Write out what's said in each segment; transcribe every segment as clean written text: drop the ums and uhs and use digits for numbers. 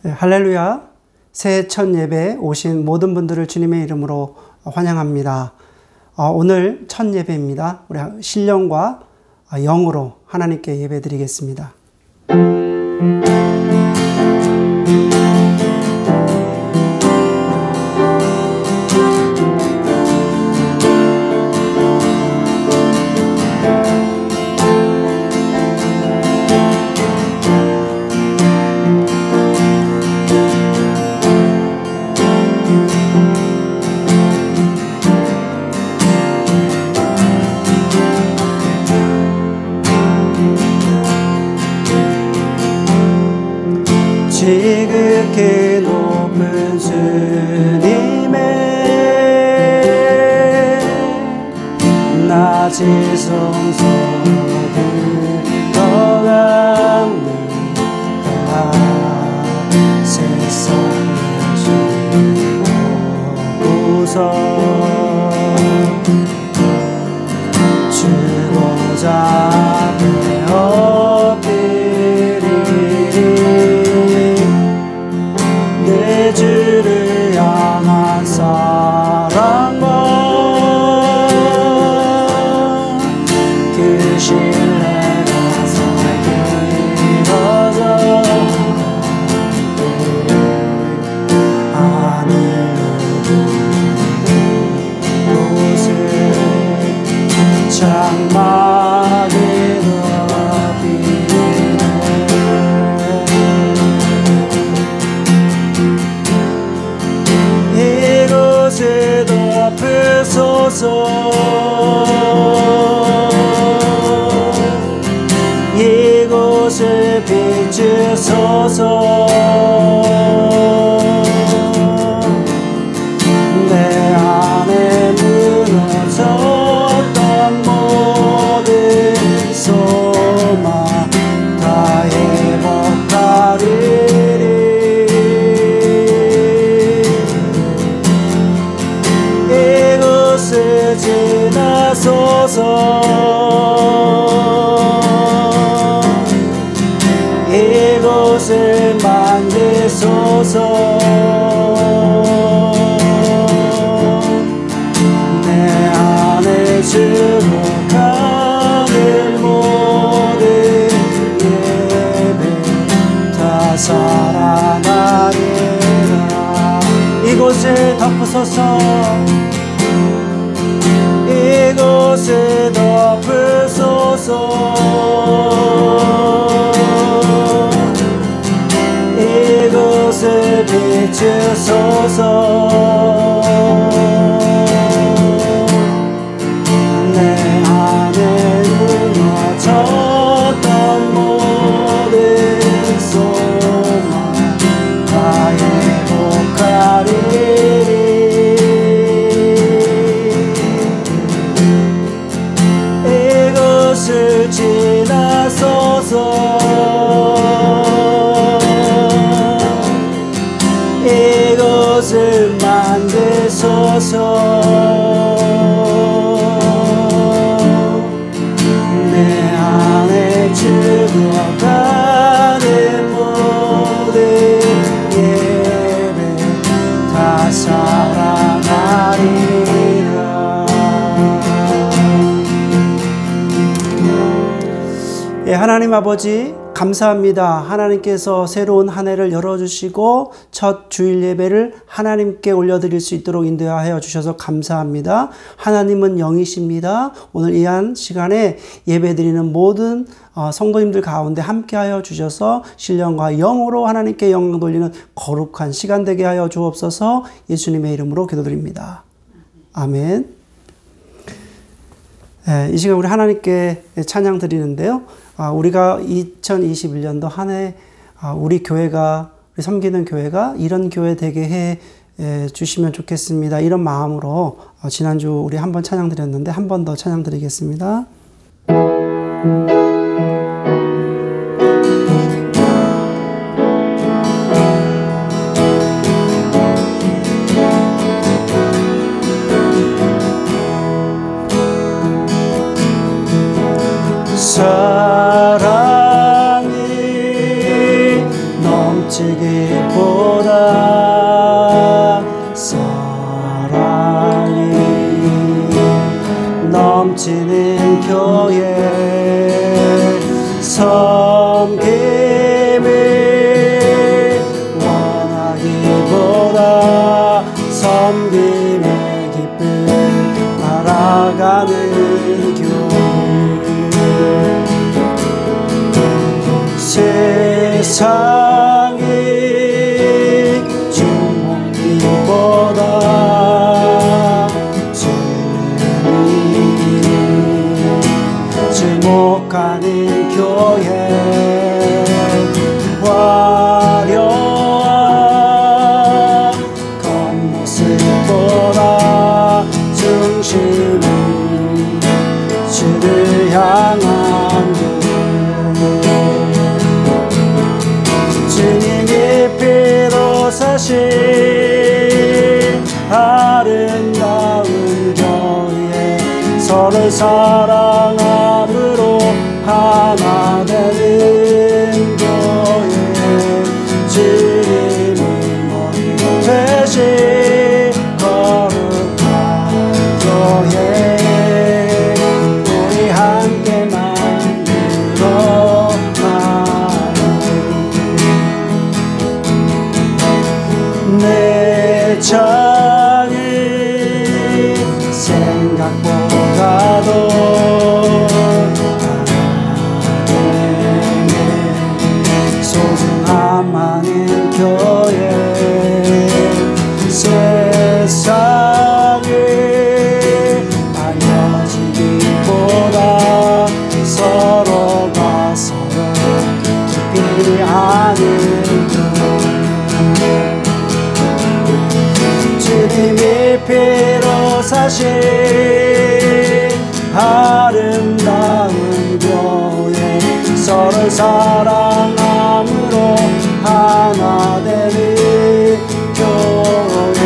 네, 할렐루야. 새해 첫 예배에 오신 모든 분들을 주님의 이름으로 환영합니다. 오늘 첫 예배입니다. 우리 신령과 영으로 하나님께 예배 드리겠습니다. 지극히 높은 주님의 낮은 성소를 떠납니다. 세상을 주고서 주고자 주를 향한 사랑과 그 신뢰가 살게 이루어져 하늘로 곳을 장막이 이곳을 비추소서. 내 안에 무너졌던 모든 소망 다 회복하리리. 이곳을 지나소서. 이곳을 만지소서. 내 안에 죽어가는 모든 예배 다 살아나리라. 이곳을 덮으소서. 이곳을 덮으소서. 이곳을 비추소서. 내 안에 무너졌던 모든 소망 다 회복하리리. 이곳을 지나소서. 이곳을 만드소서. 내 안에 죽어가는 모든 예배 다 살아나리라. 예, 하나님 아버지 감사합니다. 하나님께서 새로운 한 해를 열어주시고 첫 주일 예배를 하나님께 올려드릴 수 있도록 인도하여 주셔서 감사합니다. 하나님은 영이십니다. 오늘 이 한 시간에 예배드리는 모든 성도님들 가운데 함께하여 주셔서 신령과 영으로 하나님께 영광 돌리는 거룩한 시간 되게 하여 주옵소서. 예수님의 이름으로 기도드립니다. 아멘. 이 시간 우리 하나님께 찬양 드리는데요. 우리가 2021년도 한 해 우리 교회가 우리 섬기는 교회가 이런 교회 되게 해 주시면 좋겠습니다. 이런 마음으로 지난주 우리 한번 찬양 드렸는데 한 번 더 찬양 드리겠습니다. 사랑이 넘치게 세워지는 교회 섬김을 원하기보다 섬김의 기쁨 알아가는 교회 세상이 주목기보다 주목하는 교회 화려한 겉모습보다 중심이 주를 향한 주님이 피로 사신 아름다운 교회 서로 사랑함으로 하나 되는 교회 주님이 머리 되신 거룩한 교회 우리 함께 만들어 내 창이 생각보다도 소중함 많은 교회 세상을 알려지기보다 서로가 서로 깊이 아는 주님이 피로 사신 아름다운 교회 서로 사랑함으로 하나 되는 교회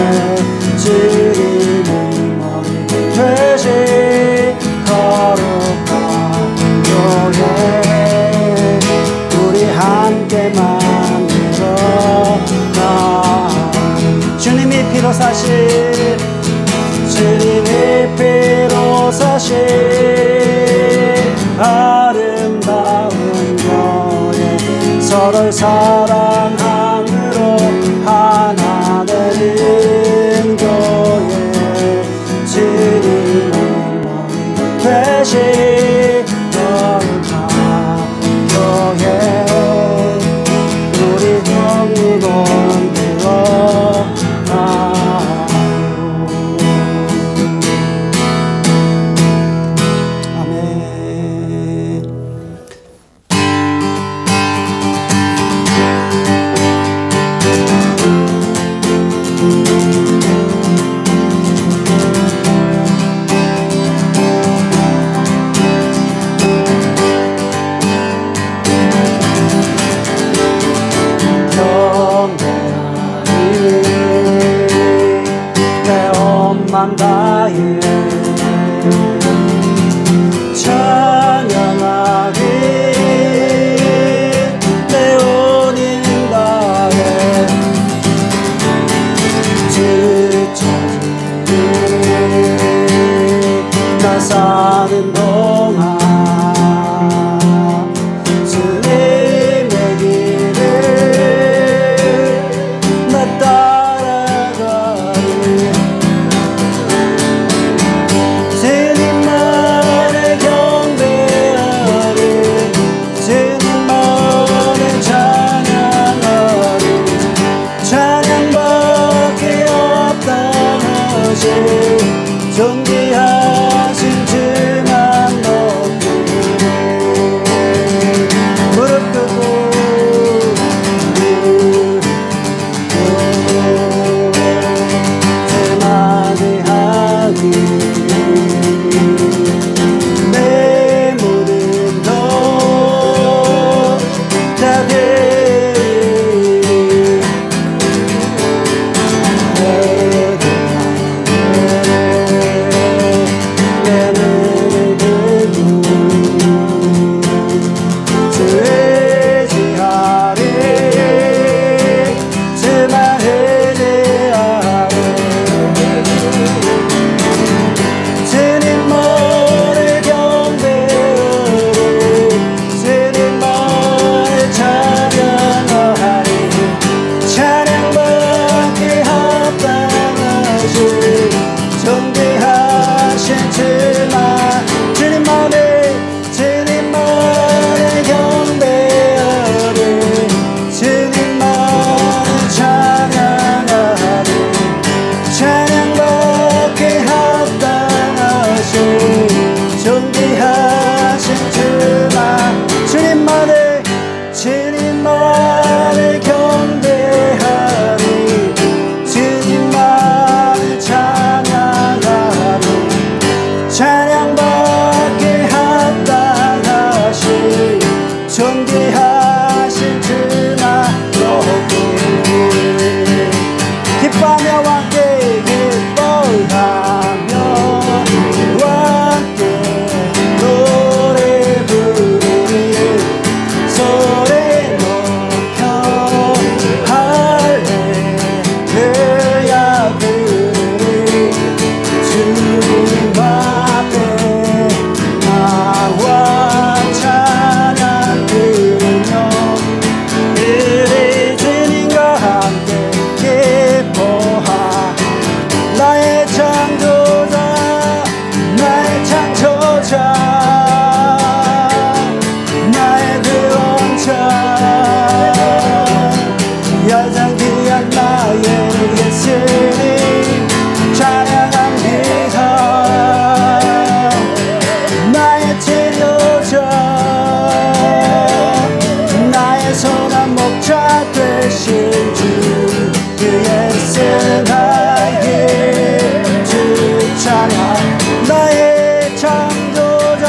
주님이 머리 되신 거룩한 교회 우리 함께 만들어 주님이 피로 사신 주님이 피로 사신 아름다운 교회 서로를 사랑함으로 하나 되는 교회 주님이 머리 되신 거룩한 교회 우리 동리곤 들어 맘 다해 찬양하기 내 온인 다해 주 찾으니 나 사는 동안 주님의 길을 나 따라가리 주님만을 경배하리 주님만을 찬양하리 찬양밖에 없다하시 존귀하신 주만 높이리 무릎 꿇고 제마디하기 내 모든도 다 되리 모든 존귀하신 주만 주님만을 경배하리 주님만을 찬양하리 찬양받게 합당하신 존귀하신 주만 주님만을 경배하리 주님만을 찬양하리 찬양받게 합당하신 존귀하신 주만 높이 기뻐하며 함께 기뻐하며 함께 노래 부르리 소리 높여 할렐루야 부르리 주님 앞에 나와 찬양 드리며 그리 주님과 함께 기뻐하 나의 창조자 나의 구원자 가장 귀한 나의 예수님 찬양합니다 나의 치료자 나의 선한 목자 되신 주 그 예수 나의 주 찬양 나의 창조자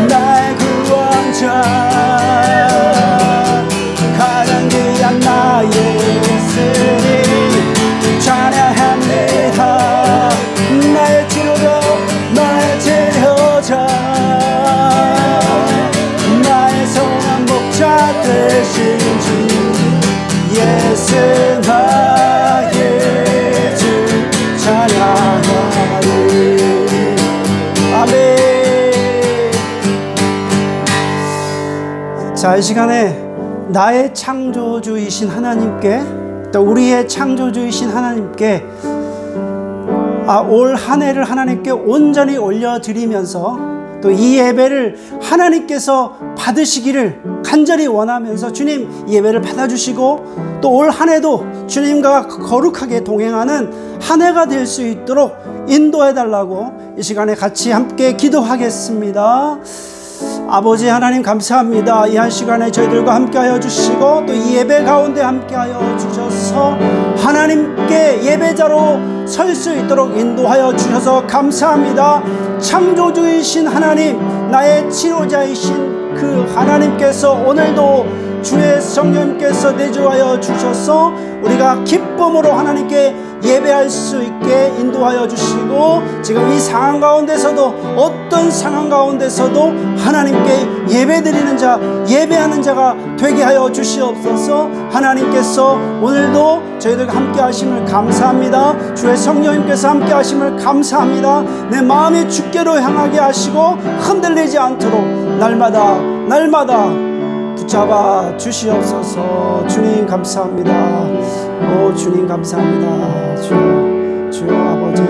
나의 구원자 가장 귀한 나의 예수님 찬양합니다 나의 치료자 나의 선한 목자 되신 주 예수 나의 주 찬양하리 아멘. 자, 이 시간에 나의 창조주이신 하나님께 또 우리의 창조주이신 하나님께 올 한 해를 하나님께 온전히 올려드리면서 또 이 예배를 하나님께서 받으시기를 간절히 원하면서 주님 예배를 받아주시고 또 올 한 해도 주님과 거룩하게 동행하는 한 해가 될 수 있도록 인도해달라고 이 시간에 같이 함께 기도하겠습니다. 아버지 하나님 감사합니다. 이 한 시간에 저희들과 함께하여 주시고 또 이 예배 가운데 함께하여 주셔서 하나님께 예배자로 설 수 있도록 인도하여 주셔서 감사합니다. 창조주이신 하나님 나의 치료자이신 그 하나님께서 오늘도 주의 성령님께서 내주하여 주셔서 우리가 기쁨으로 하나님께 예배할 수 있게 인도하여 주시고 지금 이 상황 가운데서도 어떤 상황 가운데서도 하나님께 예배드리는 자 예배하는 자가 되게 하여 주시옵소서. 하나님께서 오늘도 저희들과 함께 하심을 감사합니다. 주의 성령님께서 함께 하심을 감사합니다. 내 마음이 주께로 향하게 하시고 흔들리지 않도록 날마다 붙잡아 주시옵소서. 주님 감사합니다. 오 주님 감사합니다. 주여 아버지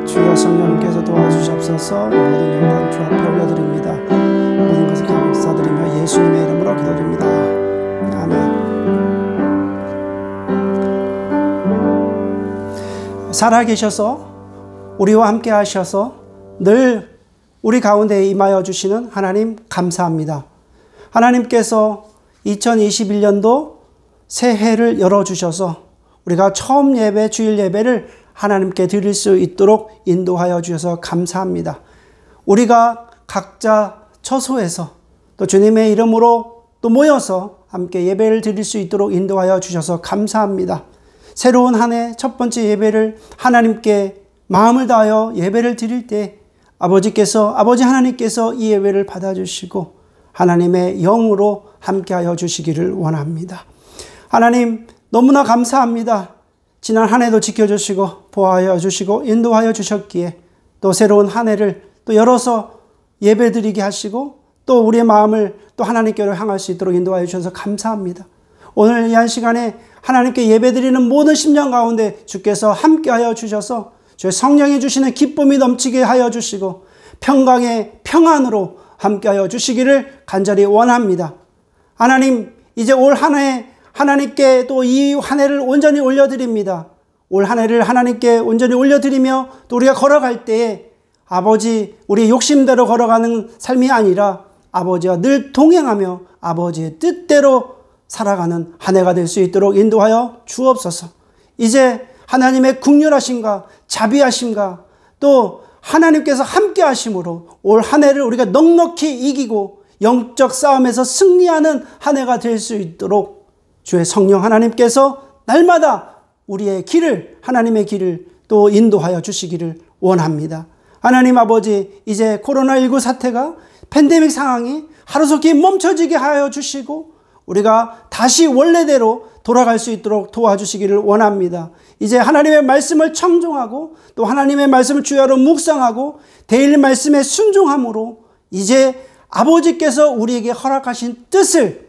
주여 성령님께서 도와주시옵소서. 모든 영광 주 앞에 올려드립니다. 모든 것을 감사드리며 예수님의 이름으로 기도드립니다. 아멘. 살아계셔서 우리와 함께 하셔서 늘 우리 가운데 임하여 주시는 하나님 감사합니다. 하나님께서 2021년도 새해를 열어주셔서 우리가 처음 예배, 주일 예배를 하나님께 드릴 수 있도록 인도하여 주셔서 감사합니다. 우리가 각자 처소에서 또 주님의 이름으로 또 모여서 함께 예배를 드릴 수 있도록 인도하여 주셔서 감사합니다. 새로운 한 해 첫 번째 예배를 하나님께 마음을 다하여 예배를 드릴 때 아버지 하나님께서 이 예배를 받아주시고 하나님의 영으로 함께하여 주시기를 원합니다. 하나님 너무나 감사합니다. 지난 한 해도 지켜주시고 보호하여 주시고 인도하여 주셨기에 또 새로운 한 해를 또 열어서 예배드리게 하시고 또 우리의 마음을 또 하나님께로 향할 수 있도록 인도하여 주셔서 감사합니다. 오늘 이 한 시간에 하나님께 예배드리는 모든 심령 가운데 주께서 함께하여 주셔서 주의 성령이 주시는 기쁨이 넘치게 하여 주시고 평강의 평안으로 함께하여 주시기를 간절히 원합니다. 하나님, 이제 올 한 해 하나님께 또 이 한 해를 온전히 올려드립니다. 올 한 해를 하나님께 온전히 올려드리며 또 우리가 걸어갈 때에 아버지, 우리 욕심대로 걸어가는 삶이 아니라 아버지와 늘 동행하며 아버지의 뜻대로 살아가는 한 해가 될 수 있도록 인도하여 주옵소서. 이제 하나님의 긍휼하심과 자비하심과 또 하나님께서 함께 하심으로 올 한 해를 우리가 넉넉히 이기고 영적 싸움에서 승리하는 한 해가 될 수 있도록 주의 성령 하나님께서 날마다 우리의 길을, 하나님의 길을 또 인도하여 주시기를 원합니다. 하나님 아버지, 이제 코로나19 사태가 팬데믹 상황이 하루속히 멈춰지게 하여 주시고 우리가 다시 원래대로 돌아갈 수 있도록 도와주시기를 원합니다. 이제 하나님의 말씀을 청종하고 또 하나님의 말씀을 주야로 묵상하고 데일리 말씀에 순종함으로 이제 아버지께서 우리에게 허락하신 뜻을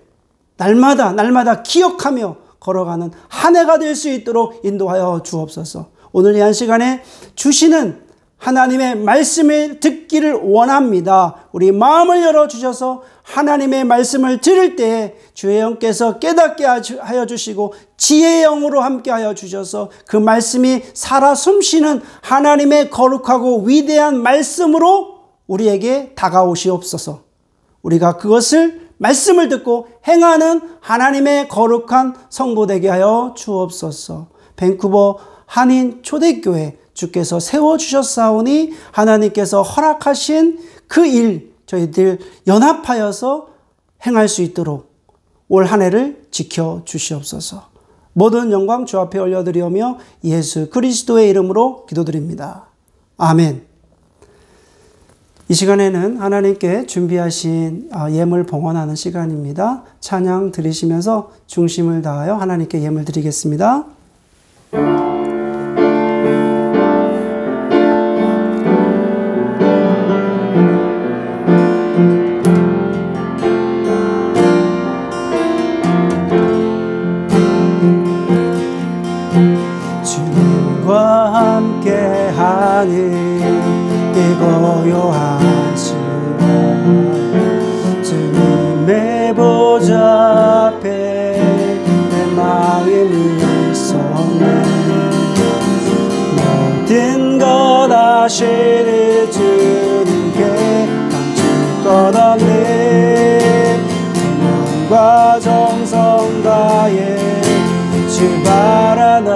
날마다 기억하며 걸어가는 한 해가 될 수 있도록 인도하여 주옵소서. 오늘 이 한 시간에 주시는 하나님의 말씀을 듣기를 원합니다. 우리 마음을 열어주셔서 하나님의 말씀을 들을 때에 주의 영께서 깨닫게 하여 주시고 지혜의 영으로 함께 하여 주셔서 그 말씀이 살아 숨쉬는 하나님의 거룩하고 위대한 말씀으로 우리에게 다가오시옵소서. 우리가 그것을 말씀을 듣고 행하는 하나님의 거룩한 성도 되게 하여 주옵소서. 밴쿠버 한인 초대교회 주께서 세워주셨사오니 하나님께서 허락하신 그 일 저희들 연합하여서 행할 수 있도록 올 한 해를 지켜주시옵소서. 모든 영광 주 앞에 올려드리오며 예수 그리스도의 이름으로 기도드립니다. 아멘. 이 시간에는 하나님께 준비하신 예물 봉헌하는 시간입니다. 찬양 드리시면서 중심을 다하여 하나님께 예물 드리겠습니다. 주님과 함께하는 이 고요한 시간 주님의 보좌 앞에 내 마음이 쏟네 모든 것 아시리 주님께 감출 것 없네 마음과 정성 다해 주 바라나이다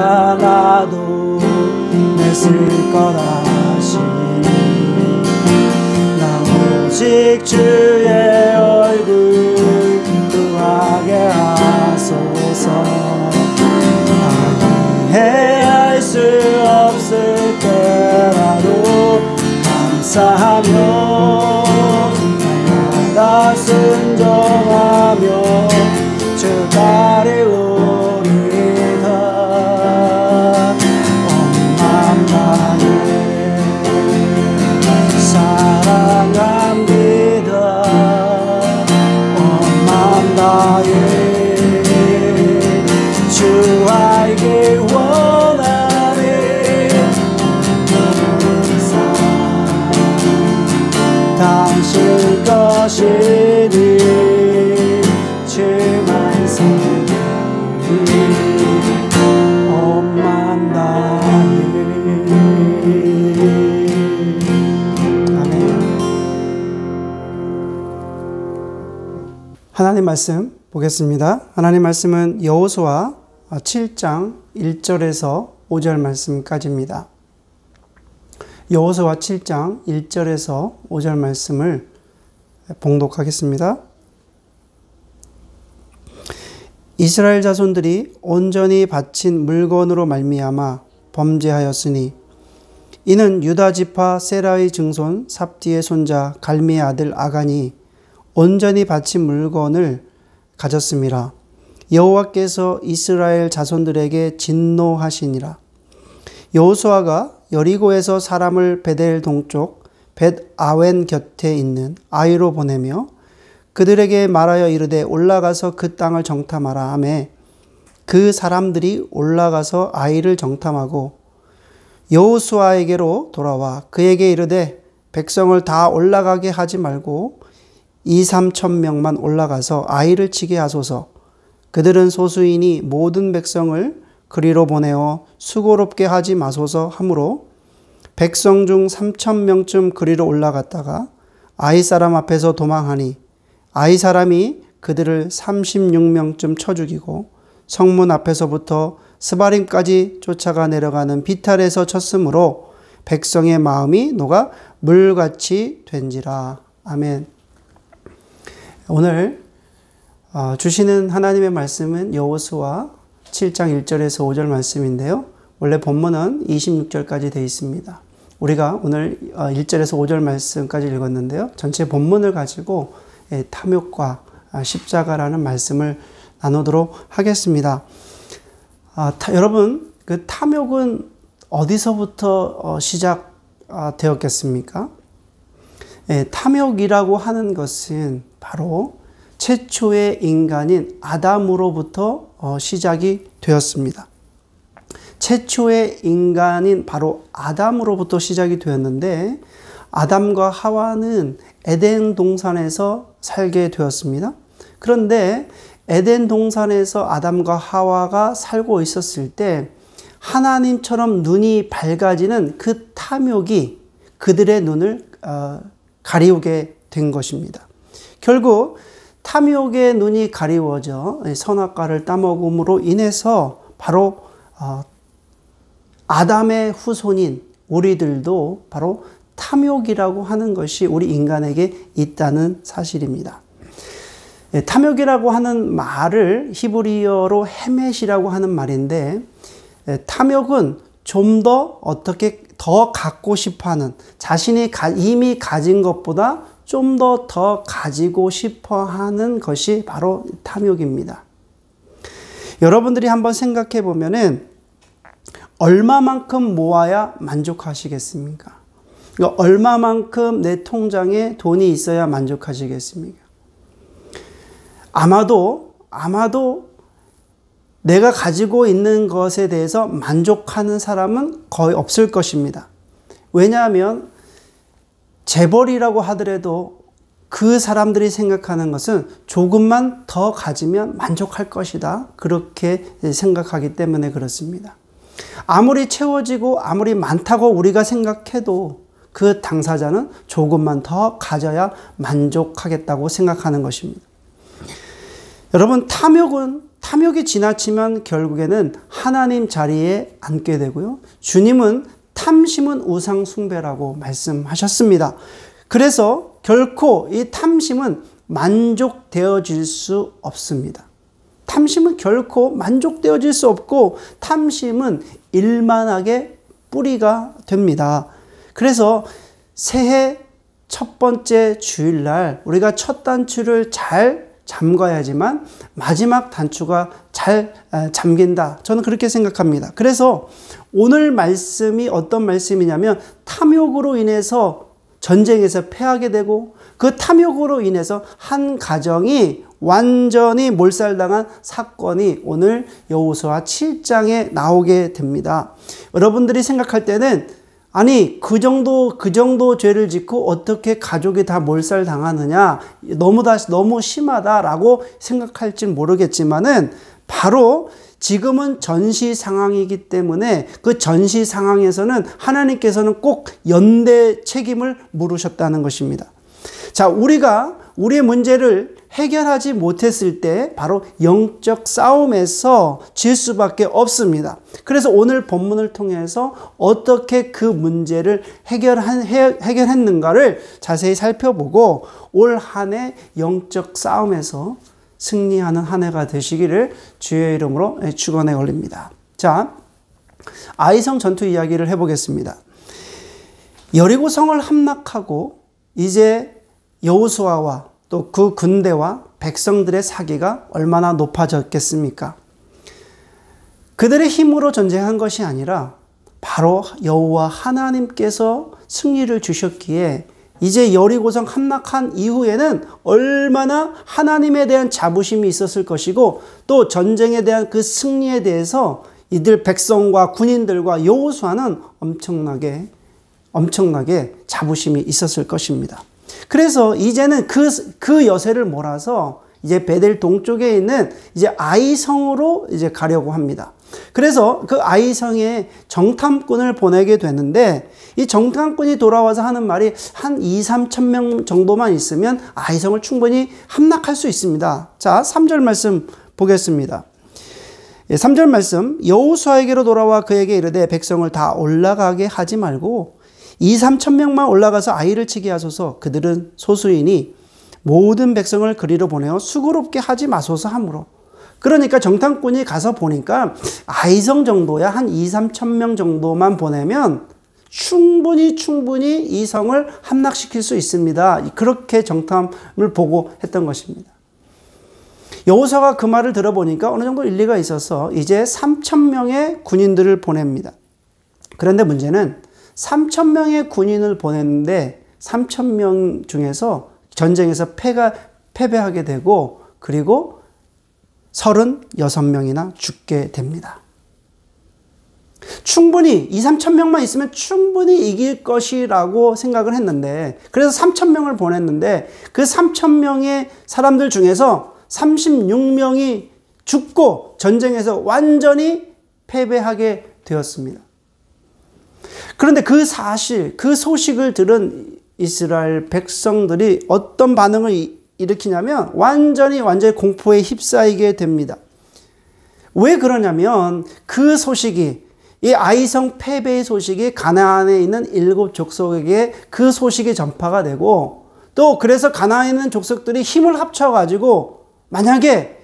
염려하잖아도 냈을 거라시니 나 오직 주의 얼굴 구하게 하소서 이해할 수 없을 때라도 감사하며 날마다 순종하며 주 따르고 주 알길 원하네 당신 것이니 주만 섬기리 온맘 다해. 아멘. 하나님 말씀 보겠습니다. 하나님 말씀은 여호수아 7장 1절에서 5절 말씀까지입니다. 여호수아 7장 1절에서 5절 말씀을 봉독하겠습니다. 이스라엘 자손들이 온전히 바친 물건으로 말미암아 범죄하였으니 이는 유다 지파 세라의 증손 삽디의 손자 갈미의 아들 아간이 온전히 바친 물건을 가졌음이라. 여호와께서 이스라엘 자손들에게 진노하시니라. 여호수아가 여리고에서 사람을 베델 동쪽 벳아웬 곁에 있는 아이로 보내며 그들에게 말하여 이르되 올라가서 그 땅을 정탐하라 하며 그 사람들이 올라가서 아이를 정탐하고 여호수아에게로 돌아와 그에게 이르되 백성을 다 올라가게 하지 말고 2-3천 명만 올라가서 아이를 치게 하소서. 그들은 소수이니 모든 백성을 그리로 보내어 수고롭게 하지 마소서 하므로 백성 중 3천 명쯤 그리로 올라갔다가 아이 사람 앞에서 도망하니 아이 사람이 그들을 36명쯤 쳐 죽이고 성문 앞에서부터 스바림까지 쫓아가 내려가는 비탈에서 쳤으므로 백성의 마음이 녹아 물같이 된지라. 아멘. 오늘 주시는 하나님의 말씀은 여호수아 7장 1절에서 5절 말씀인데요. 원래 본문은 26절까지 되어 있습니다. 우리가 오늘 1절에서 5절 말씀까지 읽었는데요. 전체 본문을 가지고 탐욕과 십자가라는 말씀을 나누도록 하겠습니다. 여러분, 그 탐욕은 어디서부터 시작되었겠습니까? 탐욕이라고 하는 것은 바로 최초의 인간인 아담으로부터 시작이 되었습니다. 최초의 인간인 바로 아담으로부터 시작이 되었는데 아담과 하와는 에덴 동산에서 살게 되었습니다. 그런데 에덴 동산에서 아담과 하와가 살고 있었을 때 하나님처럼 눈이 밝아지는 그 탐욕이 그들의 눈을 가리우게 된 것입니다. 결국 탐욕의 눈이 가리워져 선악과를 따먹음으로 인해서 바로 아담의 후손인 우리들도 바로 탐욕이라고 하는 것이 우리 인간에게 있다는 사실입니다. 탐욕이라고 하는 말을 히브리어로 헤멧이라고 하는 말인데 탐욕은 좀 더 어떻게 더 갖고 싶어하는 자신이 이미 가진 것보다 좀 더 가지고 싶어하는 것이 바로 탐욕입니다. 여러분들이 한번 생각해 보면은 얼마만큼 모아야 만족하시겠습니까? 그러니까 얼마만큼 내 통장에 돈이 있어야 만족하시겠습니까? 아마도 내가 가지고 있는 것에 대해서 만족하는 사람은 거의 없을 것입니다. 왜냐하면 재벌이라고 하더라도 그 사람들이 생각하는 것은 조금만 더 가지면 만족할 것이다. 그렇게 생각하기 때문에 그렇습니다. 아무리 채워지고 아무리 많다고 우리가 생각해도 그 당사자는 조금만 더 가져야 만족하겠다고 생각하는 것입니다. 여러분, 탐욕이 지나치면 결국에는 하나님 자리에 앉게 되고요. 주님은 탐심은 우상 숭배라고 말씀하셨습니다. 그래서 결코 이 탐심은 만족되어질 수 없습니다. 탐심은 결코 만족되어질 수 없고 탐심은 일만하게 뿌리가 됩니다. 그래서 새해 첫 번째 주일날 우리가 첫 단추를 잘 잠가야지만 마지막 단추가 잘 잠긴다. 저는 그렇게 생각합니다. 그래서 오늘 말씀이 어떤 말씀이냐면 탐욕으로 인해서 전쟁에서 패하게 되고 그 탐욕으로 인해서 한 가정이 완전히 몰살당한 사건이 오늘 여호수아 7장에 나오게 됩니다. 여러분들이 생각할 때는 아니 그 정도 죄를 짓고 어떻게 가족이 다 몰살당하느냐 너무 심하다라고 생각할지 모르겠지만은 바로 지금은 전시 상황이기 때문에 그 전시 상황에서는 하나님께서는 꼭 연대 책임을 물으셨다는 것입니다. 자, 우리가 우리의 문제를 해결하지 못했을 때 바로 영적 싸움에서 질 수밖에 없습니다. 그래서 오늘 본문을 통해서 어떻게 그 문제를 해결했는가를 자세히 살펴보고 올 한 해 영적 싸움에서 승리하는 한 해가 되시기를 주의 이름으로 축원해 올립니다. 자, 아이성 전투 이야기를 해보겠습니다. 여리고성을 함락하고 이제 여호수아와 또 그 군대와 백성들의 사기가 얼마나 높아졌겠습니까? 그들의 힘으로 전쟁한 것이 아니라 바로 여호와 하나님께서 승리를 주셨기에 이제 여리고성 함락한 이후에는 얼마나 하나님에 대한 자부심이 있었을 것이고 또 전쟁에 대한 그 승리에 대해서 이들 백성과 군인들과 여호수아는 엄청나게 자부심이 있었을 것입니다. 그래서 이제는 그 여세를 몰아서 이제 베델 동쪽에 있는 이제 아이성으로 이제 가려고 합니다. 그래서 그 아이성에 정탐꾼을 보내게 되는데 이 정탐꾼이 돌아와서 하는 말이 한 2-3천 명 정도만 있으면 아이성을 충분히 함락할 수 있습니다. 자, 3절 말씀 보겠습니다. 3절 말씀, 여호수아에게로 돌아와 그에게 이르되 백성을 다 올라가게 하지 말고 2-3천 명만 올라가서 아이를 치게 하소서. 그들은 소수이니 모든 백성을 그리로 보내어 수고롭게 하지 마소서 하므로. 그러니까 정탐꾼이 가서 보니까 아이성 정도야 한 2-3천 명 정도만 보내면 충분히 이 성을 함락시킬 수 있습니다. 그렇게 정탐을 보고 했던 것입니다. 여호수아가 그 말을 들어보니까 어느 정도 일리가 있어서 이제 3천 명의 군인들을 보냅니다. 그런데 문제는 3천 명의 군인을 보냈는데 3천 명 중에서 전쟁에서 패배하게 되고 그리고 36명이나 죽게 됩니다. 충분히 2-3천 명만 있으면 충분히 이길 것이라고 생각을 했는데 그래서 3천 명을 보냈는데 그 3천 명의 사람들 중에서 36명이 죽고 전쟁에서 완전히 패배하게 되었습니다. 그런데 그 소식을 들은 이스라엘 백성들이 어떤 반응을 일으키냐면 완전히 공포에 휩싸이게 됩니다. 왜 그러냐면 그 소식이 이 아이성 패배의 소식이 가나안에 있는 7 족속에게 그 소식이 전파가 되고 또 그래서 가나안에 있는 족속들이 힘을 합쳐가지고 만약에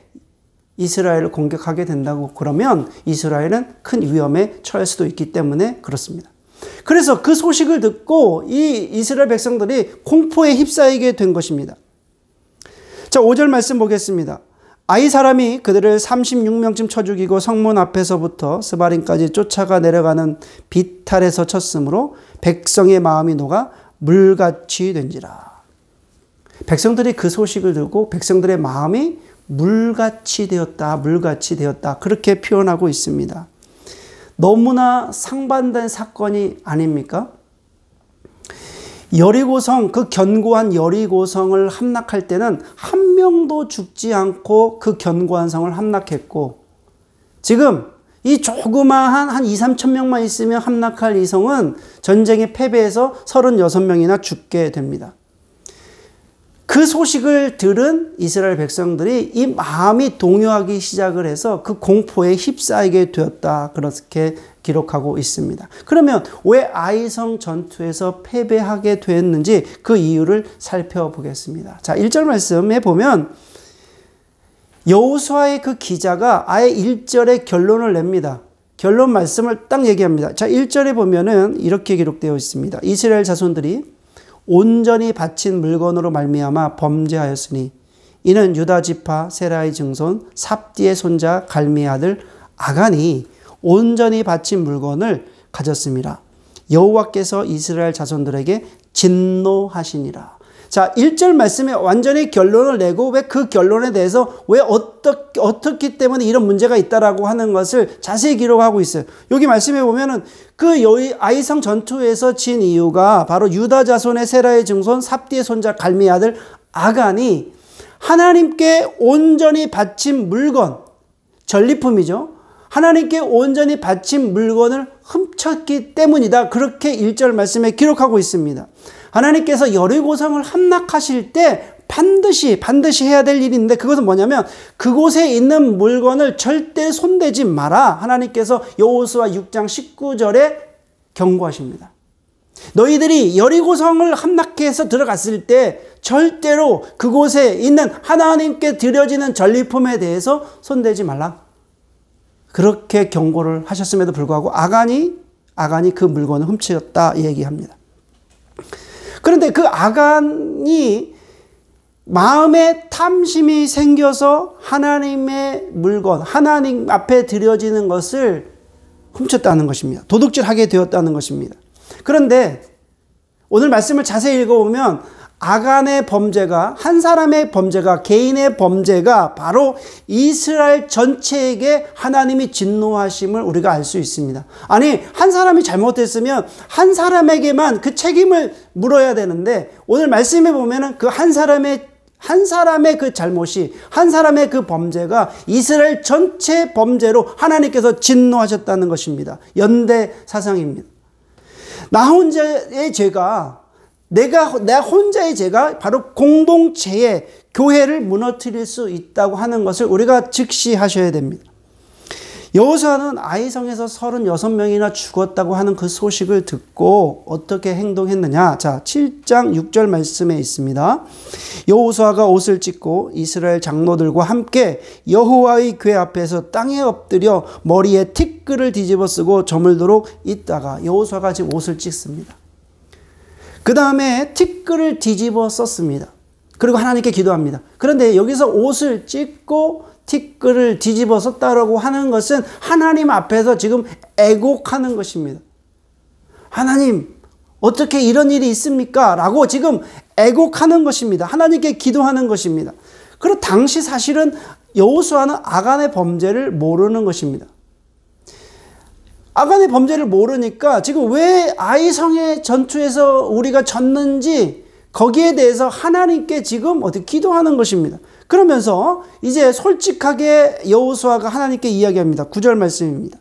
이스라엘을 공격하게 된다고 그러면 이스라엘은 큰 위험에 처할 수도 있기 때문에 그렇습니다. 그래서 그 소식을 듣고 이 이스라엘 백성들이 공포에 휩싸이게 된 것입니다. 자, 5절 말씀 보겠습니다. 아이 사람이 그들을 36명쯤 쳐 죽이고 성문 앞에서부터 스바림까지 쫓아가 내려가는 비탈에서 쳤으므로 백성의 마음이 녹아 물같이 된지라. 백성들이 그 소식을 듣고 백성들의 마음이 물같이 되었다. 그렇게 표현하고 있습니다. 너무나 상반된 사건이 아닙니까? 여리고성, 그 견고한 여리고성을 함락할 때는 한 명도 죽지 않고 그 견고한 성을 함락했고 지금 이 조그마한 한 2-3천 명만 있으면 함락할 이 성은 전쟁에 패배해서 36명이나 죽게 됩니다. 그 소식을 들은 이스라엘 백성들이 이 마음이 동요하기 시작을 해서 그 공포에 휩싸이게 되었다. 그렇게 기록하고 있습니다. 그러면 왜 아이성 전투에서 패배하게 됐는지 그 이유를 살펴보겠습니다. 자, 1절 말씀에 보면 여호수아의 그 기자가 아예 1절에 결론을 냅니다. 결론 말씀을 딱 얘기합니다. 자, 1절에 보면은 이렇게 기록되어 있습니다. 이스라엘 자손들이 온전히 바친 물건으로 말미암아 범죄하였으니 이는 유다 지파 세라의 증손 삽디의 손자 갈미의 아들 아간이 온전히 바친 물건을 가졌습니다. 여호와께서 이스라엘 자손들에게 진노하시니라. 자, 1절 말씀에 완전히 결론을 내고 왜 그 결론에 대해서 왜 어떻기 때문에 이런 문제가 있다라고 하는 것을 자세히 기록하고 있어요. 여기 말씀해 보면은 그 아이성 전투에서 진 이유가 바로 유다 자손의 세라의 증손 삽디의 손자 갈미의 아들 아간이 하나님께 온전히 바친 물건, 전리품이죠. 하나님께 온전히 바친 물건을 훔쳤기 때문이다. 그렇게 1절 말씀에 기록하고 있습니다. 하나님께서 여리고성을 함락하실 때 반드시 해야 될 일인데 그것은 뭐냐면 그곳에 있는 물건을 절대 손대지 마라. 하나님께서 여호수아 6장 19절에 경고하십니다. 너희들이 여리고성을 함락해서 들어갔을 때 절대로 그곳에 있는 하나님께 드려지는 전리품에 대해서 손대지 말라. 그렇게 경고를 하셨음에도 불구하고 아간이 그 물건을 훔쳤다 얘기합니다. 그런데 그 아간이 마음에 탐심이 생겨서 하나님의 물건, 하나님 앞에 드려지는 것을 훔쳤다는 것입니다. 도둑질하게 되었다는 것입니다. 그런데 오늘 말씀을 자세히 읽어보면 아간의 범죄가, 한 사람의 범죄가, 개인의 범죄가 바로 이스라엘 전체에게 하나님이 진노하심을 우리가 알 수 있습니다. 아니, 한 사람이 잘못했으면 한 사람에게만 그 책임을 물어야 되는데, 오늘 말씀에 보면은 그 한 사람의 그 잘못이, 한 사람의 그 범죄가 이스라엘 전체 범죄로 하나님께서 진노하셨다는 것입니다. 연대 사상입니다. 나 혼자의 죄가, 내가 혼자의 죄가 바로 공동체의 교회를 무너뜨릴 수 있다고 하는 것을 우리가 즉시하셔야 됩니다. 여호수아는 아이성에서 36명이나 죽었다고 하는 그 소식을 듣고 어떻게 행동했느냐? 자, 7장 6절 말씀에 있습니다. 여호수아가 옷을 찢고 이스라엘 장로들과 함께 여호와의 궤 앞에서 땅에 엎드려 머리에 티끌을 뒤집어 쓰고 저물도록 있다가, 여호수아가 지금 옷을 찢습니다. 그 다음에 티끌을 뒤집어 썼습니다. 그리고 하나님께 기도합니다. 그런데 여기서 옷을 찢고 티끌을 뒤집어 썼다라고 하는 것은 하나님 앞에서 지금 애곡하는 것입니다. 하나님, 어떻게 이런 일이 있습니까? 라고 지금 애곡하는 것입니다. 하나님께 기도하는 것입니다. 그리고 당시 사실은 여호수아는 아간의 범죄를 모르는 것입니다. 아간의 범죄를 모르니까 지금 왜 아이성의 전투에서 우리가 졌는지 거기에 대해서 하나님께 지금 어떻게 기도하는 것입니다. 그러면서 이제 솔직하게 여호수아가 하나님께 이야기합니다. 9절 말씀입니다.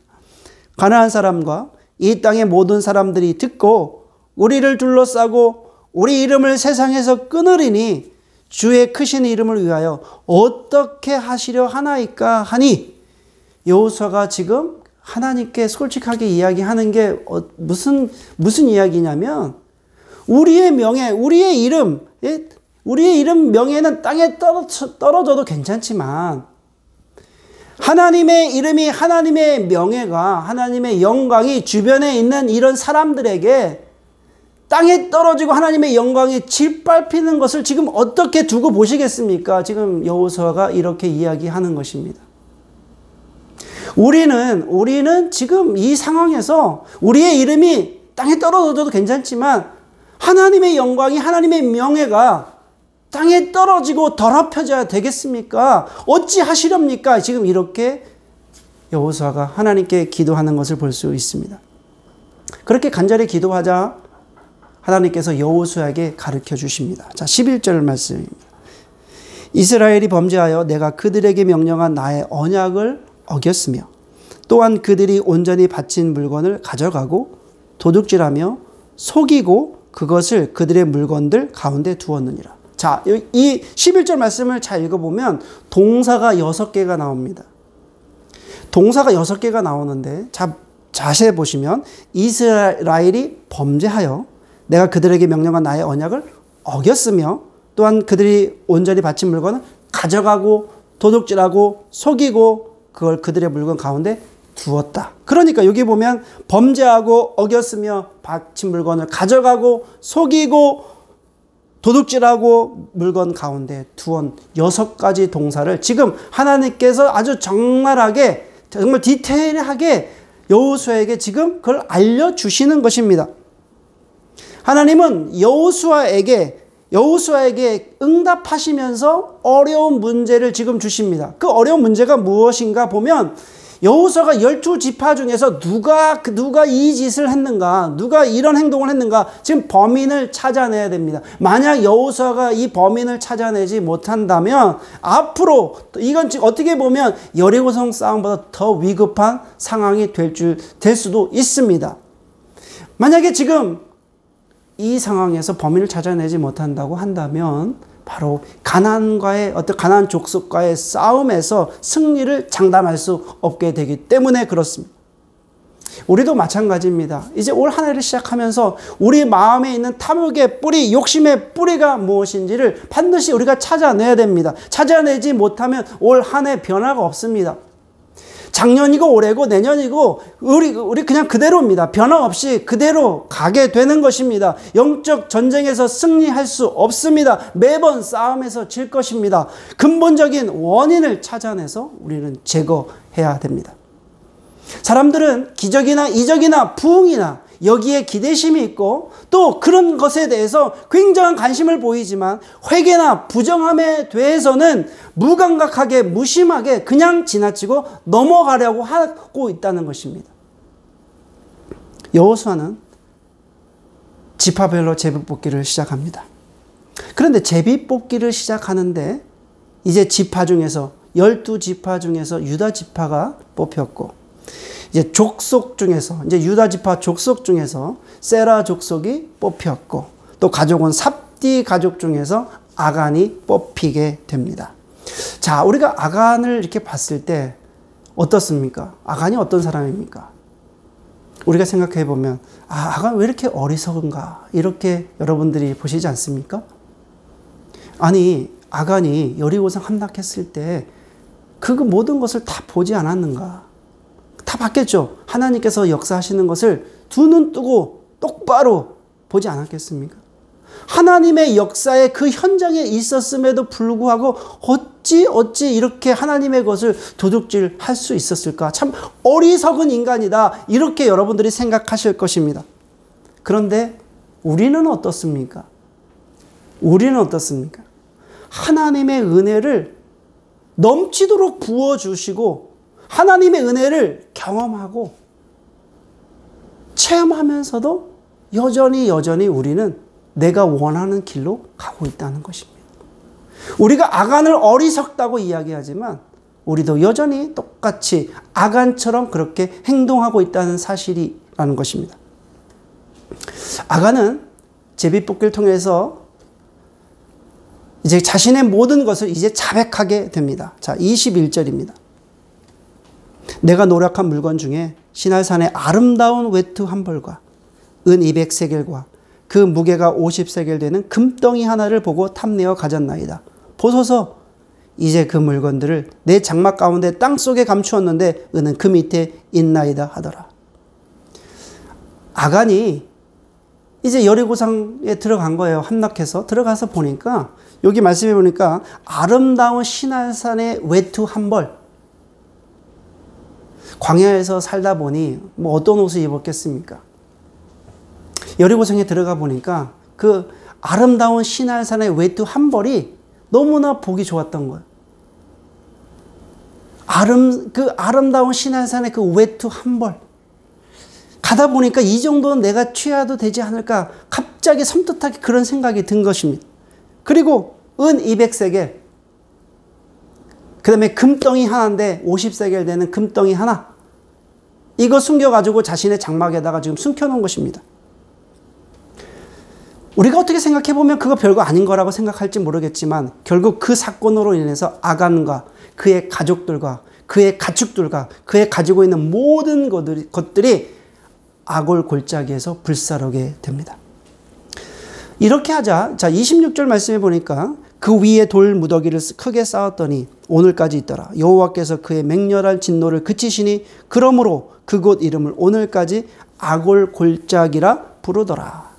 가나안 사람과 이 땅의 모든 사람들이 듣고 우리를 둘러싸고 우리 이름을 세상에서 끊으리니 주의 크신 이름을 위하여 어떻게 하시려 하나이까 하니, 여호수아가 지금 하나님께 솔직하게 이야기하는 게 무슨 이야기냐면, 우리의 명예, 우리의 이름 명예는 땅에 떨어져도 괜찮지만 하나님의 이름이, 하나님의 명예가, 하나님의 영광이 주변에 있는 이런 사람들에게 땅에 떨어지고 하나님의 영광이 짓밟히는 것을 지금 어떻게 두고 보시겠습니까? 지금 여호수아가 이렇게 이야기하는 것입니다. 우리는 지금 이 상황에서 우리의 이름이 땅에 떨어져도 괜찮지만 하나님의 영광이, 하나님의 명예가 땅에 떨어지고 더럽혀져야 되겠습니까? 어찌 하시렵니까? 지금 이렇게 여호수아가 하나님께 기도하는 것을 볼 수 있습니다. 그렇게 간절히 기도하자 하나님께서 여호수아에게 가르쳐 주십니다. 자, 11절 말씀입니다. 이스라엘이 범죄하여 내가 그들에게 명령한 나의 언약을 어겼으며 또한 그들이 온전히 바친 물건을 가져가고 도둑질하며 속이고 그것을 그들의 물건들 가운데 두었느니라. 자, 이 11절 말씀을 잘 읽어보면 동사가 6개가 나옵니다. 동사가 6개가 나오는데, 자세히 보시면 이스라엘이 범죄하여 내가 그들에게 명령한 나의 언약을 어겼으며 또한 그들이 온전히 바친 물건을 가져가고 도둑질하고 속이고 그걸 그들의 물건 가운데 두었다. 그러니까 여기 보면 범죄하고 어겼으며 바친 물건을 가져가고 속이고 도둑질하고 물건 가운데 두은 6가지 동사를 지금 하나님께서 아주 적나라하게, 정말 디테일하게 여호수아에게 지금 그걸 알려주시는 것입니다. 하나님은 여호수아에게 응답하시면서 어려운 문제를 지금 주십니다. 그 어려운 문제가 무엇인가 보면 여호수아가 12지파 중에서 누가 이 짓을 했는가, 누가 이런 행동을 했는가, 지금 범인을 찾아내야 됩니다. 만약 여호수아가 이 범인을 찾아내지 못한다면 앞으로 이건 어떻게 보면 여리고성 싸움보다 더 위급한 상황이 될 수도 있습니다. 만약에 지금 이 상황에서 범인을 찾아내지 못한다고 한다면 바로 가나안 족속과의 싸움에서 승리를 장담할 수 없게 되기 때문에 그렇습니다. 우리도 마찬가지입니다. 이제 올 한 해를 시작하면서 우리 마음에 있는 탐욕의 뿌리, 욕심의 뿌리가 무엇인지를 반드시 우리가 찾아내야 됩니다. 찾아내지 못하면 올 한 해 변화가 없습니다. 작년이고 올해고 내년이고 우리 그냥 그대로입니다. 변화 없이 그대로 가게 되는 것입니다. 영적 전쟁에서 승리할 수 없습니다. 매번 싸움에서 질 것입니다. 근본적인 원인을 찾아내서 우리는 제거해야 됩니다. 사람들은 기적이나 이적이나 부흥이나 여기에 기대심이 있고 또 그런 것에 대해서 굉장한 관심을 보이지만 회개나 부정함에 대해서는 무감각하게 무심하게 그냥 지나치고 넘어가려고 하고 있다는 것입니다. 여호수아는 지파별로 제비뽑기를 시작합니다. 그런데 제비뽑기를 시작하는데 이제 지파 중에서 12지파 중에서 유다 지파가 뽑혔고 이제 족속 중에서 이제 유다 지파 족속 중에서 세라 족속이 뽑혔고 또 가족은 삽디 가족 중에서 아간이 뽑히게 됩니다. 자, 우리가 아간을 이렇게 봤을 때 어떻습니까? 아간이 어떤 사람입니까? 우리가 생각해 보면 아간 왜 이렇게 어리석은가 이렇게 여러분들이 보시지 않습니까? 아니 아간이 여리고성 함락했을 때 그 모든 것을 다 보지 않았는가? 다 봤겠죠. 하나님께서 역사하시는 것을 두 눈 뜨고 똑바로 보지 않았겠습니까? 하나님의 역사의 그 현장에 있었음에도 불구하고 어찌 이렇게 하나님의 것을 도둑질할 수 있었을까? 참 어리석은 인간이다. 이렇게 여러분들이 생각하실 것입니다. 그런데 우리는 어떻습니까? 우리는 어떻습니까? 하나님의 은혜를 넘치도록 부어주시고 하나님의 은혜를 경험하고 체험하면서도 여전히 우리는 내가 원하는 길로 가고 있다는 것입니다. 우리가 아간을 어리석다고 이야기하지만 우리도 여전히 똑같이 아간처럼 그렇게 행동하고 있다는 사실이라는 것입니다. 아간은 제비뽑기를 통해서 이제 자신의 모든 것을 이제 자백하게 됩니다. 자, 21절입니다. 내가 노력한 물건 중에 시날산의 아름다운 외투 한 벌과 은 200세겔과 그 무게가 50세겔 되는 금덩이 하나를 보고 탐내어 가졌나이다. 보소서 이제 그 물건들을 내 장막 가운데 땅속에 감추었는데 은은 그 밑에 있나이다 하더라. 아간이 이제 여리고성에 들어간 거예요. 함락해서 들어가서 보니까 여기 말씀해 보니까 아름다운 시날산의 외투 한 벌. 광야에서 살다 보니 뭐 어떤 옷을 입었겠습니까? 여리고성에 들어가 보니까 그 아름다운 시날산의 외투 한 벌이 너무나 보기 좋았던 거예요. 그 아름다운 시날산의 그 외투 한 벌. 가다 보니까 이 정도는 내가 취해도 되지 않을까 갑자기 섬뜩하게 그런 생각이 든 것입니다. 그리고 은 200세겔, 그 다음에 금덩이 하나인데 50세겔 되는 금덩이 하나, 이거 숨겨가지고 자신의 장막에다가 지금 숨겨놓은 것입니다. 우리가 어떻게 생각해보면 그거 별거 아닌 거라고 생각할지 모르겠지만 결국 그 사건으로 인해서 아간과 그의 가족들과 그의 가축들과 그의 가지고 있는 모든 것들이 아골 골짜기에서 불사르게 됩니다. 이렇게 하자. 자, 26절 말씀해 보니까 그 위에 돌 무더기를 크게 쌓았더니 오늘까지 있더라. 여호와께서 그의 맹렬한 진노를 그치시니 그러므로 그곳 이름을 오늘까지 아골 골짜기라 부르더라.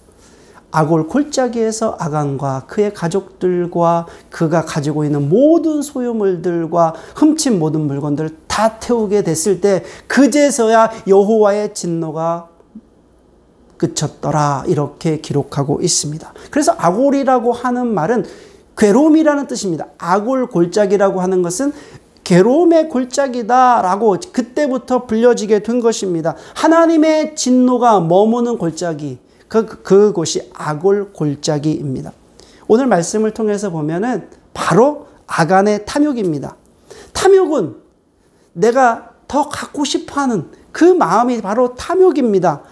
아골 골짜기에서 아간과 그의 가족들과 그가 가지고 있는 모든 소유물들과 훔친 모든 물건들을 다 태우게 됐을 때 그제서야 여호와의 진노가 그쳤더라. 이렇게 기록하고 있습니다. 그래서 아골이라고 하는 말은 괴로움이라는 뜻입니다. 아골 골짜기라고 하는 것은 괴로움의 골짜기다라고 그때부터 불려지게 된 것입니다. 하나님의 진노가 머무는 골짜기, 그곳이 아골 골짜기입니다. 오늘 말씀을 통해서 보면은 바로 아간의 탐욕입니다. 탐욕은 내가 더 갖고 싶어하는 그 마음이 바로 탐욕입니다.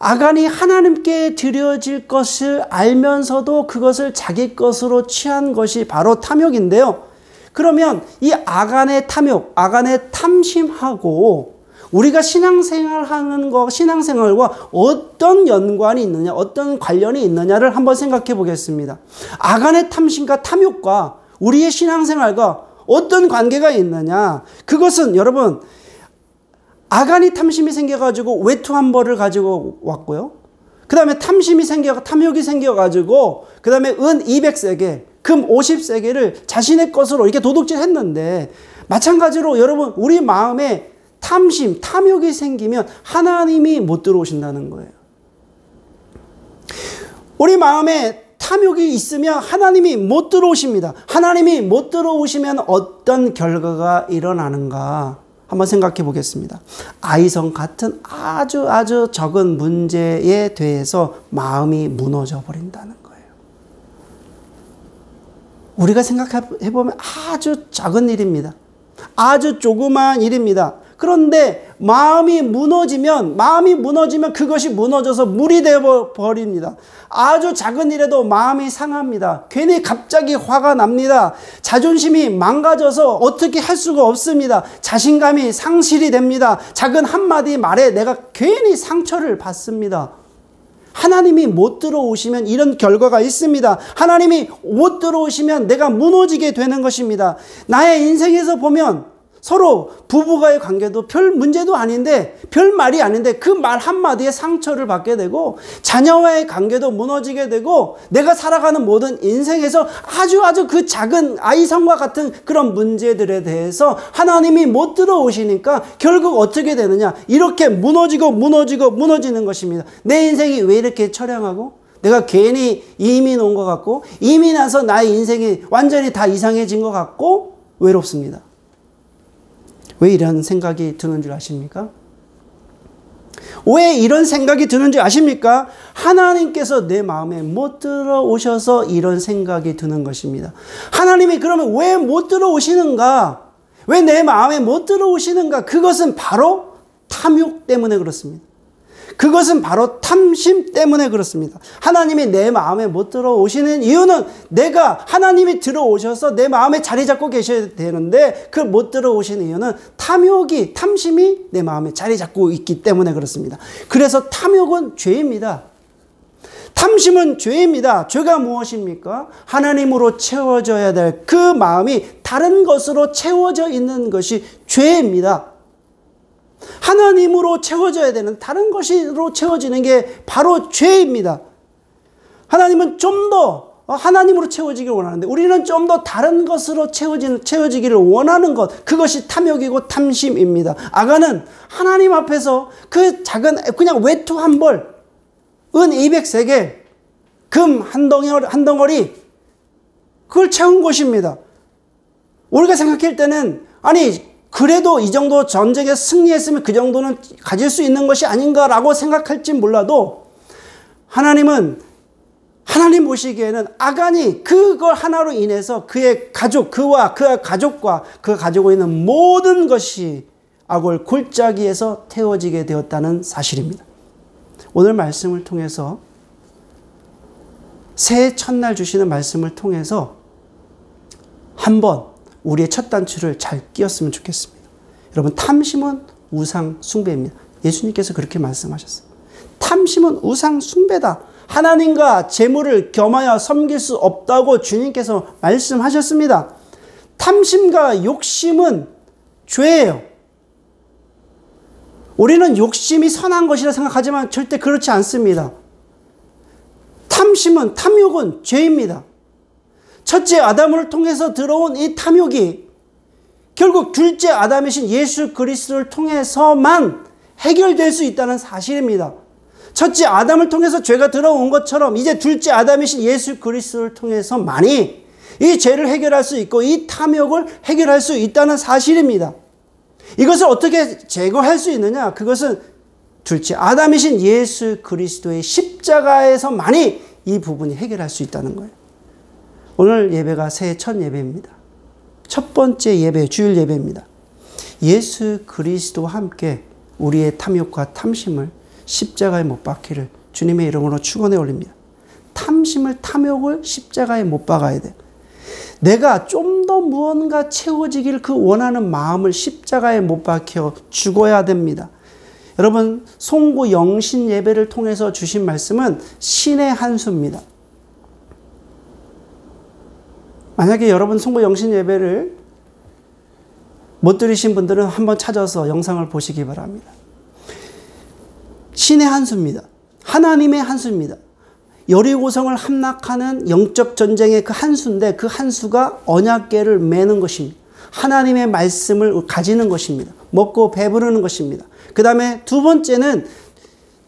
아간이 하나님께 드려질 것을 알면서도 그것을 자기 것으로 취한 것이 바로 탐욕인데요. 그러면 이 아간의 탐욕, 아간의 탐심하고 우리가 신앙생활하는 거, 신앙생활과 어떤 연관이 있느냐, 어떤 관련이 있느냐를 한번 생각해 보겠습니다. 아간의 탐심과 탐욕과 우리의 신앙생활과 어떤 관계가 있느냐? 그것은 여러분, 아간이 탐심이 생겨가지고 외투 한 벌을 가지고 왔고요. 그 다음에 탐욕이 생겨가지고, 그 다음에 은 200세겔, 금 50세겔을 자신의 것으로 이렇게 도둑질 했는데, 마찬가지로 여러분, 우리 마음에 탐심, 탐욕이 생기면 하나님이 못 들어오신다는 거예요. 우리 마음에 탐욕이 있으면 하나님이 못 들어오십니다. 하나님이 못 들어오시면 어떤 결과가 일어나는가 한번 생각해 보겠습니다. 아이성 같은 아주 적은 문제에 대해서 마음이 무너져 버린다는 거예요. 우리가 생각해 보면 아주 작은 일입니다. 아주 조그마한 일입니다. 그런데 마음이 무너지면 그것이 무너져서 물이 되어 버립니다. 아주 작은 일에도 마음이 상합니다. 괜히 갑자기 화가 납니다. 자존심이 망가져서 어떻게 할 수가 없습니다. 자신감이 상실이 됩니다. 작은 한마디 말에 내가 괜히 상처를 받습니다. 하나님이 못 들어오시면 이런 결과가 있습니다. 하나님이 못 들어오시면 내가 무너지게 되는 것입니다. 나의 인생에서 보면 서로 부부와의 관계도 별 문제도 아닌데, 별 말이 아닌데 그 말 한마디에 상처를 받게 되고, 자녀와의 관계도 무너지게 되고, 내가 살아가는 모든 인생에서 아주 그 작은 아이성과 같은 그런 문제들에 대해서 하나님이 못 들어오시니까 결국 어떻게 되느냐, 이렇게 무너지는 것입니다. 내 인생이 왜 이렇게 처량하고, 내가 괜히 이민 온 것 같고, 이민 와서 나의 인생이 완전히 다 이상해진 것 같고 외롭습니다. 왜 이런 생각이 드는 줄 아십니까? 왜 이런 생각이 드는 줄 아십니까? 하나님께서 내 마음에 못 들어오셔서 이런 생각이 드는 것입니다. 하나님이 그러면 왜 못 들어오시는가? 왜 내 마음에 못 들어오시는가? 그것은 바로 탐욕 때문에 그렇습니다. 그것은 바로 탐심 때문에 그렇습니다. 하나님이 내 마음에 못 들어오시는 이유는 내가 하나님이 들어오셔서 내 마음에 자리 잡고 계셔야 되는데 그 못 들어오시는 이유는 탐심이 내 마음에 자리 잡고 있기 때문에 그렇습니다. 그래서 탐욕은 죄입니다. 탐심은 죄입니다. 죄가 무엇입니까? 하나님으로 채워져야 될 그 마음이 다른 것으로 채워져 있는 것이 죄입니다. 하나님으로 채워져야 되는 다른 것으로 채워지는 게 바로 죄입니다. 하나님은 좀 더 하나님으로 채워지기를 원하는데 우리는 좀 더 다른 것으로 채워지기를 원하는 것, 그것이 탐욕이고 탐심입니다. 아간은 하나님 앞에서 그 작은 그냥 외투 한 벌, 은 200세겔, 금 한 덩어리 그걸 채운 것입니다. 우리가 생각할 때는 아니 그래도 이 정도 전쟁에 승리했으면 그 정도는 가질 수 있는 것이 아닌가라고 생각할지 몰라도 하나님 보시기에는 아간이 그걸 하나로 인해서 그의 가족, 그와 그 가족과 그 가지고 있는 모든 것이 악을 골짜기에서 태워지게 되었다는 사실입니다. 오늘 말씀을 통해서 새해 첫날 주시는 말씀을 통해서 한번 우리의 첫 단추를 잘 끼웠으면 좋겠습니다. 여러분, 탐심은 우상 숭배입니다. 예수님께서 그렇게 말씀하셨어요. 탐심은 우상 숭배다. 하나님과 재물을 겸하여 섬길 수 없다고 주님께서 말씀하셨습니다. 탐심과 욕심은 죄예요. 우리는 욕심이 선한 것이라 생각하지만 절대 그렇지 않습니다. 탐욕은 죄입니다. 첫째 아담을 통해서 들어온 이 탐욕이 결국 둘째 아담이신 예수 그리스도를 통해서만 해결될 수 있다는 사실입니다. 첫째 아담을 통해서 죄가 들어온 것처럼 이제 둘째 아담이신 예수 그리스도를 통해서만이 이 죄를 해결할 수 있고 이 탐욕을 해결할 수 있다는 사실입니다. 이것을 어떻게 제거할 수 있느냐? 그것은 둘째 아담이신 예수 그리스도의 십자가에서만이 이 부분이 해결할 수 있다는 거예요. 오늘 예배가 새해 첫 예배입니다. 첫 번째 예배, 주일 예배입니다. 예수 그리스도와 함께 우리의 탐욕과 탐심을 십자가에 못 박기를 주님의 이름으로 축원해 올립니다. 탐욕을 십자가에 못 박아야 돼요. 내가 좀 더 무언가 채워지길 그 원하는 마음을 십자가에 못 박혀 죽어야 됩니다. 여러분, 송구 영신 예배를 통해서 주신 말씀은 신의 한 수입니다. 만약에 여러분 송구 영신 예배를 못 들으신 분들은 한번 찾아서 영상을 보시기 바랍니다. 신의 한 수입니다. 하나님의 한 수입니다. 여리고성을 함락하는 영적 전쟁의 그 한 수인데 그 한 수가 언약궤를 매는 것입니다. 하나님의 말씀을 가지는 것입니다. 먹고 배부르는 것입니다. 그 다음에 두 번째는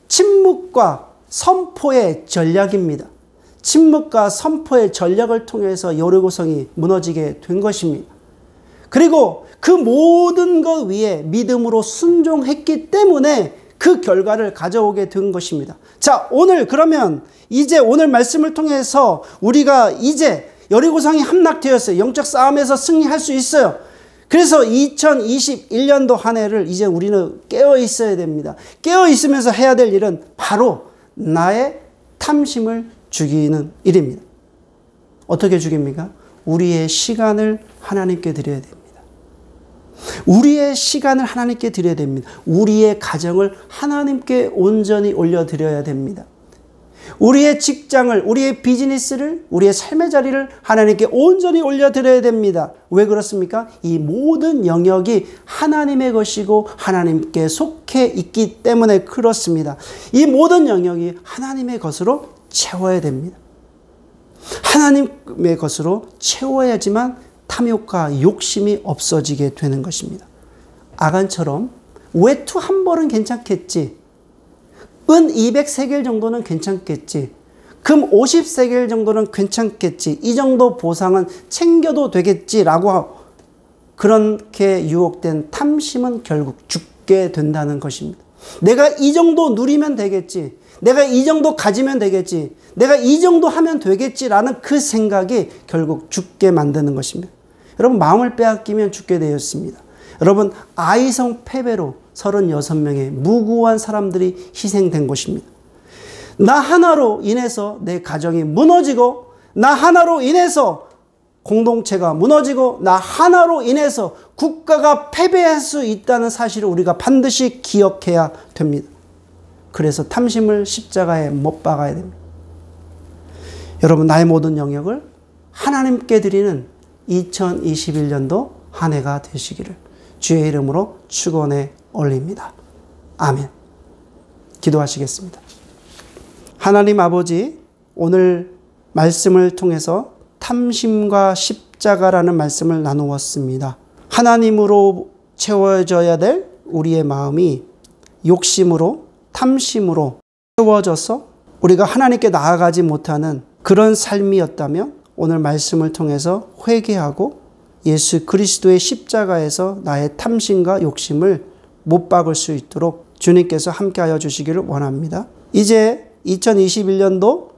침묵과 선포의 전략입니다. 침묵과 선포의 전략을 통해서 여리고성이 무너지게 된 것입니다. 그리고 그 모든 것 위에 믿음으로 순종했기 때문에 그 결과를 가져오게 된 것입니다. 자, 오늘 그러면 이제 오늘 말씀을 통해서 우리가 이제 여리고성이 함락되었어요. 영적 싸움에서 승리할 수 있어요. 그래서 2021년도 한 해를 이제 우리는 깨어 있어야 됩니다. 깨어 있으면서 해야 될 일은 바로 나의 탐심을 죽이는 일입니다. 어떻게 죽입니까? 우리의 시간을 하나님께 드려야 됩니다. 우리의 시간을 하나님께 드려야 됩니다. 우리의 가정을 하나님께 온전히 올려드려야 됩니다. 우리의 직장을, 우리의 비즈니스를, 우리의 삶의 자리를 하나님께 온전히 올려드려야 됩니다. 왜 그렇습니까? 이 모든 영역이 하나님의 것이고 하나님께 속해 있기 때문에 그렇습니다. 이 모든 영역이 하나님의 것으로 채워야 됩니다. 하나님의 것으로 채워야지만 탐욕과 욕심이 없어지게 되는 것입니다. 아간처럼 외투 한 벌은 괜찮겠지. 은 200세겔 정도는 괜찮겠지. 금 50세겔 정도는 괜찮겠지. 이 정도 보상은 챙겨도 되겠지라고 그렇게 유혹된 탐심은 결국 죽게 된다는 것입니다. 내가 이 정도 누리면 되겠지. 내가 이 정도 가지면 되겠지. 내가 이 정도 하면 되겠지라는 그 생각이 결국 죽게 만드는 것입니다. 여러분, 마음을 빼앗기면 죽게 되었습니다. 여러분, 아이성 패배로 36명의 무고한 사람들이 희생된 것입니다. 나 하나로 인해서 내 가정이 무너지고, 나 하나로 인해서 공동체가 무너지고, 나 하나로 인해서 국가가 패배할 수 있다는 사실을 우리가 반드시 기억해야 됩니다. 그래서 탐심을 십자가에 못 박아야 됩니다. 여러분, 나의 모든 영역을 하나님께 드리는 2021년도 한 해가 되시기를 주의 이름으로 축원해 올립니다. 아멘. 기도하시겠습니다. 하나님 아버지, 오늘 말씀을 통해서 탐심과 십자가라는 말씀을 나누었습니다. 하나님으로 채워져야 될 우리의 마음이 욕심으로, 탐심으로 채워져서 우리가 하나님께 나아가지 못하는 그런 삶이었다면 오늘 말씀을 통해서 회개하고 예수 그리스도의 십자가에서 나의 탐심과 욕심을 못 박을 수 있도록 주님께서 함께하여 주시기를 원합니다. 이제 2021년도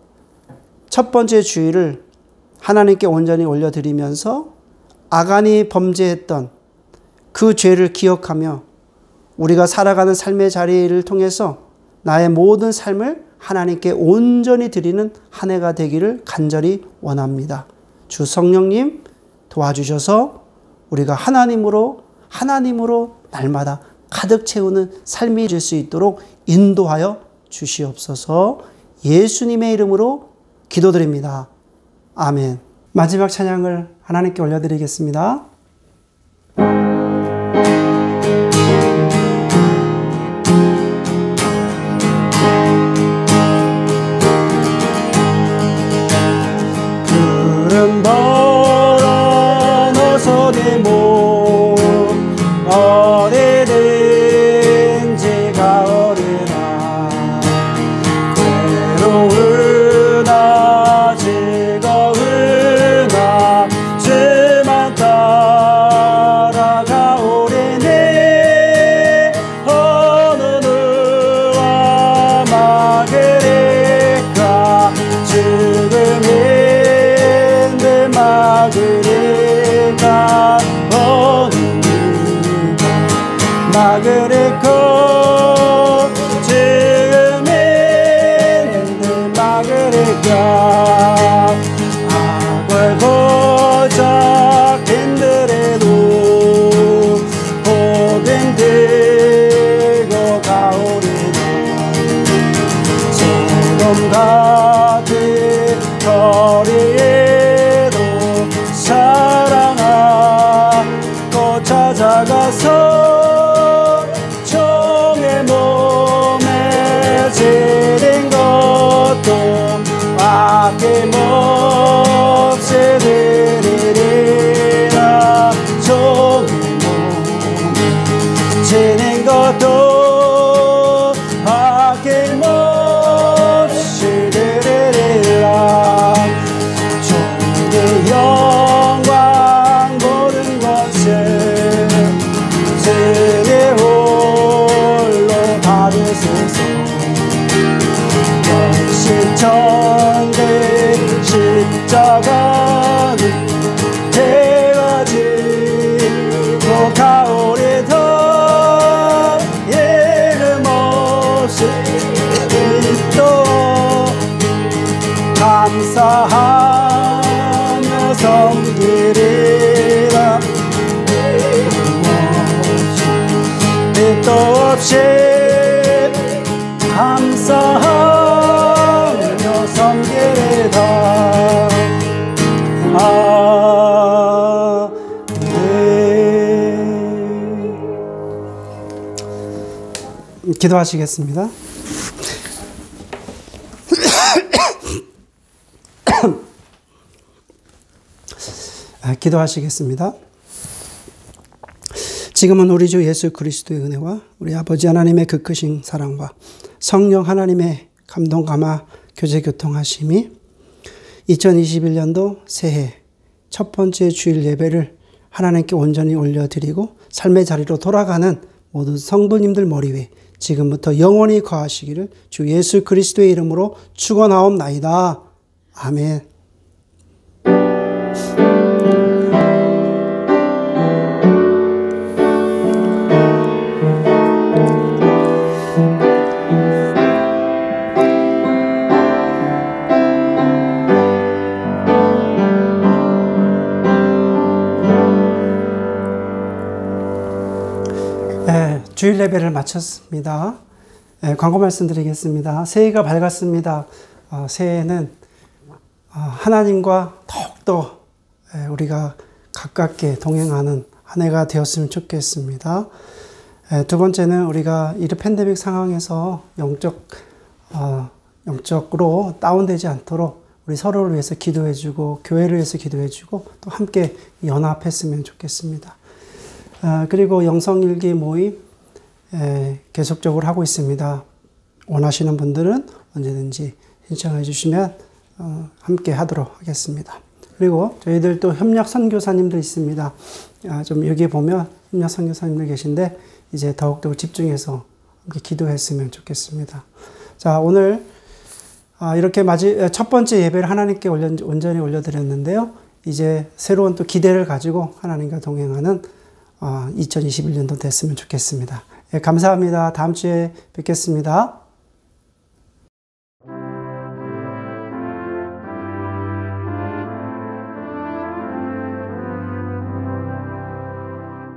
첫 번째 주일을 하나님께 온전히 올려드리면서 아간이 범죄했던 그 죄를 기억하며 우리가 살아가는 삶의 자리를 통해서 나의 모든 삶을 하나님께 온전히 드리는 한 해가 되기를 간절히 원합니다. 주 성령님 도와주셔서 우리가 하나님으로 날마다 가득 채우는 삶이 될 수 있도록 인도하여 주시옵소서. 예수님의 이름으로 기도드립니다. 아멘. 마지막 찬양을 하나님께 올려드리겠습니다. 찾아가서 드리라. 빛도 없이 감사하며 섬기리다. 기도하시겠습니다. 기도하시겠습니다. 지금은 우리 주 예수 그리스도의 은혜와 우리 아버지 하나님의 그 크신 사랑과 성령 하나님의 감동 감화 교제 교통하심이 2021년도 새해 첫 번째 주일 예배를 하나님께 온전히 올려드리고 삶의 자리로 돌아가는 모든 성도님들 머리 위에 지금부터 영원히 거하시기를 주 예수 그리스도의 이름으로 축원하옵나이다. 아멘. 주일 예배를 마쳤습니다. 광고 말씀드리겠습니다. 새해가 밝았습니다. 새해에는 하나님과 더욱더 우리가 가깝게 동행하는 한 해가 되었으면 좋겠습니다. 두 번째는 우리가 이 팬데믹 상황에서 영적으로 다운되지 않도록 우리 서로를 위해서 기도해주고 교회를 위해서 기도해주고 또 함께 연합했으면 좋겠습니다. 그리고 영성일기 모임 계속적으로 하고 있습니다. 원하시는 분들은 언제든지 신청해 주시면 함께 하도록 하겠습니다. 그리고 저희들 또 협력 선교사님들 있습니다. 좀 여기 보면 협력 선교사님들 계신데 이제 더욱더 집중해서 함께 기도했으면 좋겠습니다. 자, 오늘 이렇게 첫 번째 예배를 하나님께 온전히 올려드렸는데요. 이제 새로운 또 기대를 가지고 하나님과 동행하는 2021년도 됐으면 좋겠습니다. 감사합니다. 다음 주에 뵙겠습니다.